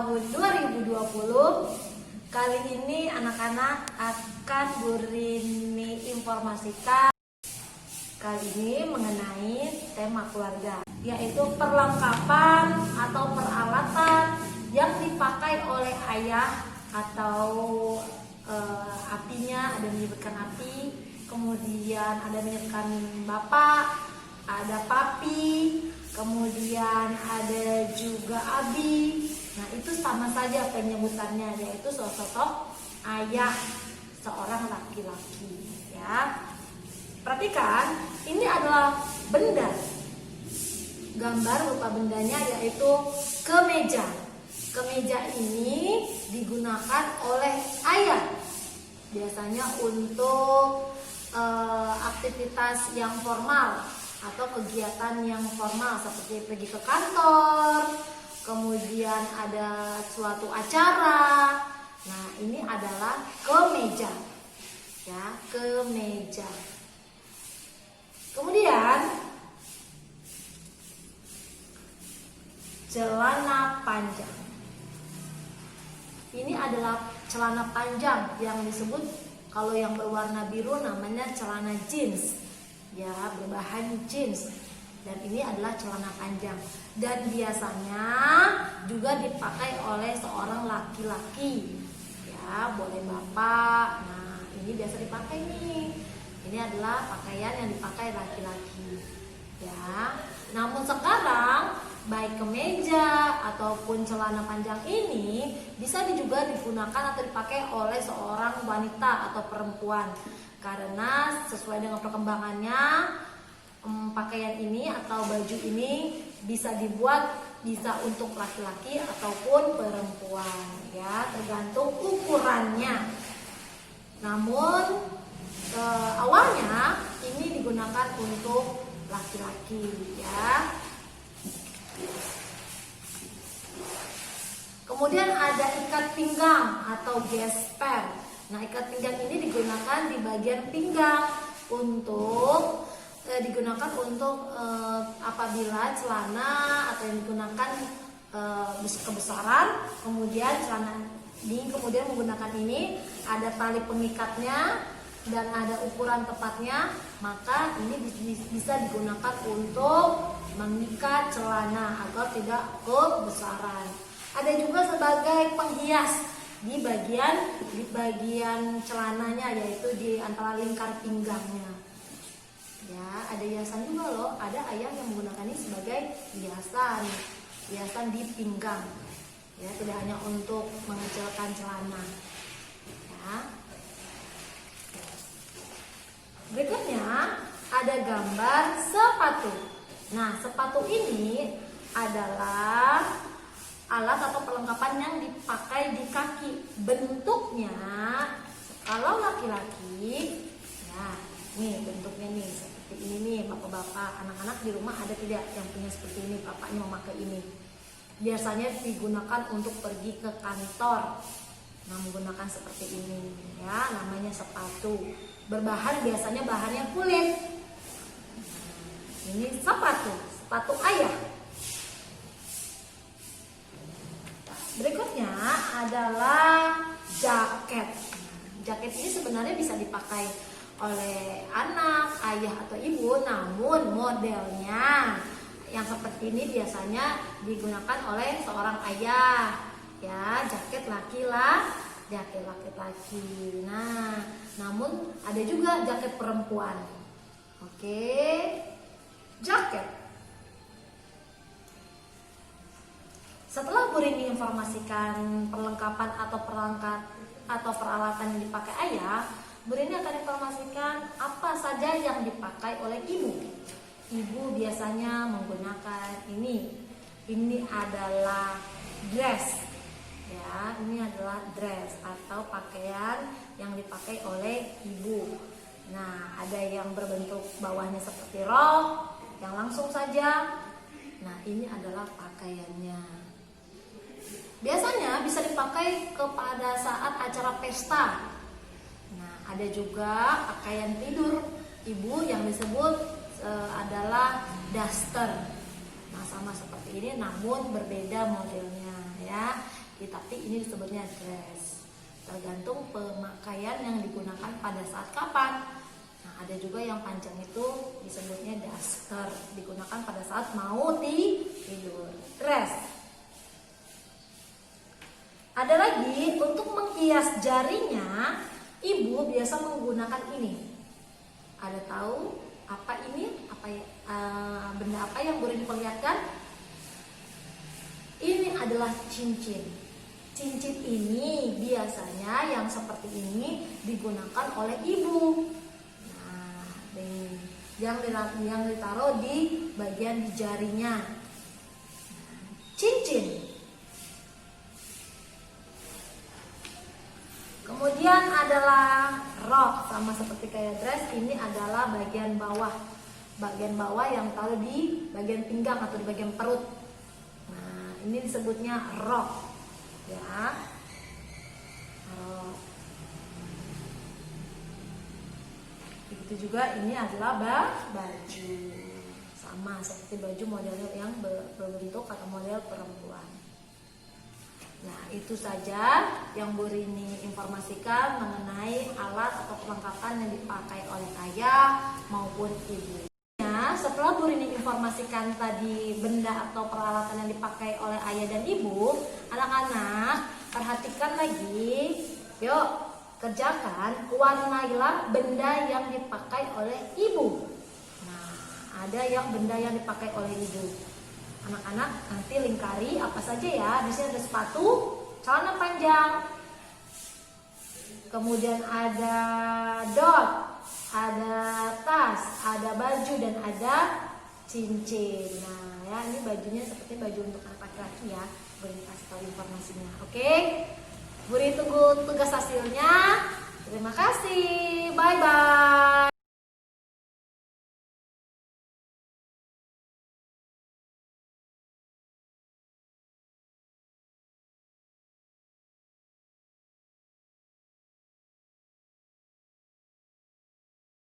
tahun 2020. Kali ini anak-anak akan Bu Rini informasikan kali ini mengenai tema keluarga, yaitu perlengkapan atau peralatan yang dipakai oleh ayah atau apinya ada menyebutkan api, kemudian ada menyebutkan bapak, ada papi, kemudian ada juga abi. Nah, itu sama saja penyebutannya, yaitu sosok ayah seorang laki-laki, ya. Perhatikan, ini adalah benda. Gambar berupa bendanya yaitu kemeja. Kemeja ini digunakan oleh ayah biasanya untuk aktivitas yang formal atau kegiatan yang formal seperti pergi ke kantor, kemudian ada suatu acara. Nah, ini adalah kemeja, ya, kemeja. Kemudian celana panjang. Ini adalah celana panjang yang disebut kalau yang berwarna biru namanya celana jeans, ya, berbahan jeans. Dan ini adalah celana panjang dan biasanya juga dipakai oleh seorang laki-laki, ya, boleh bapak. Nah, ini biasa dipakai nih. Ini adalah pakaian yang dipakai laki-laki, ya. Namun sekarang baik kemeja ataupun celana panjang ini bisa juga digunakan atau dipakai oleh seorang wanita atau perempuan, karena sesuai dengan perkembangannya pakaian ini atau baju ini bisa dibuat bisa untuk laki-laki ataupun perempuan, ya, tergantung ukurannya. Namun awalnya ini digunakan untuk laki-laki, ya. Kemudian ada ikat pinggang atau gesper. Nah, ikat pinggang ini digunakan di bagian pinggang untuk apabila celana atau yang digunakan kebesaran, kemudian celana ini kemudian menggunakan ini ada tali pengikatnya dan ada ukuran tepatnya, maka ini bisa digunakan untuk mengikat celana agar tidak kebesaran. Ada juga sebagai penghias di bagian celananya, yaitu di antara lingkar pinggangnya. Ya, ada hiasan juga loh. Ada ayah yang menggunakan ini sebagai hiasan di pinggang. Ya, tidak hanya untuk mengecilkan celana. Ya. Berikutnya ada gambar sepatu. Nah, sepatu ini adalah alat atau perlengkapan yang dipakai di kaki. Bentuknya kalau laki-laki, ya, nih bentuknya nih seperti ini nih, bapak-bapak. Anak-anak di rumah ada tidak yang punya seperti ini? Bapaknya memakai ini. Biasanya digunakan untuk pergi ke kantor. Nah, menggunakan seperti ini, ya, namanya sepatu. Berbahan biasanya bahannya kulit. Ini sepatu ayah. Berikutnya adalah jaket. Jaket ini sebenarnya bisa dipakai oleh anak, ayah atau ibu, namun modelnya yang seperti ini biasanya digunakan oleh seorang ayah, ya, jaket laki-laki. Nah, namun ada juga jaket perempuan. Oke, jaket. Setelah Bu Rini informasikan perlengkapan atau perangkat atau peralatan yang dipakai ayah, Bu Rini akan informasikan apa saja yang dipakai oleh ibu. Ibu biasanya menggunakan ini. Ini adalah dress. Ya, ini adalah dress atau pakaian yang dipakai oleh ibu. Nah, ada yang berbentuk bawahnya seperti rok, yang langsung saja. Nah, ini adalah pakaiannya. Biasanya bisa dipakai kepada saat acara pesta. Nah, ada juga pakaian tidur ibu yang disebut adalah daster. Nah, sama seperti ini namun berbeda modelnya, ya. Ini disebutnya dress. Tergantung pemakaian yang digunakan pada saat kapan. Nah, ada juga yang panjang itu disebutnya daster, digunakan pada saat mau tidur. Dress. Ada lagi untuk menghias jarinya, ibu biasa menggunakan ini. Ada tahu apa ini? Benda apa yang boleh diperlihatkan? Ini adalah cincin. Cincin ini biasanya yang seperti ini digunakan oleh ibu. Nah, yang ditaruh di bagian di jarinya. Cincin. Kemudian adalah rok, sama seperti kayak dress. Ini adalah bagian bawah. Bagian bawah yang taruh di bagian pinggang atau di bagian perut. Nah, ini disebutnya rok. Ya. Rok. Begitu juga ini adalah baju. Sama seperti baju model yang berbentuk atau model perempuan. Nah, itu saja yang Bu Rini informasikan mengenai alat atau perlengkapan yang dipakai oleh ayah maupun ibu. Setelah Bu Rini informasikan tadi benda atau peralatan yang dipakai oleh ayah dan ibu, anak-anak perhatikan lagi. Yuk, kerjakan, warnailah benda yang dipakai oleh ibu. Nah, ada yang benda yang dipakai oleh ibu. Anak-anak nanti lingkari apa saja ya. Di sini ada sepatu, celana panjang, kemudian ada dot, ada tas, ada baju, dan ada cincin. Nah, ya, ini bajunya seperti baju untuk anak laki-laki ya. Boleh kasih tahu informasinya. Oke. Beri tunggu tugas hasilnya. Terima kasih. Bye bye.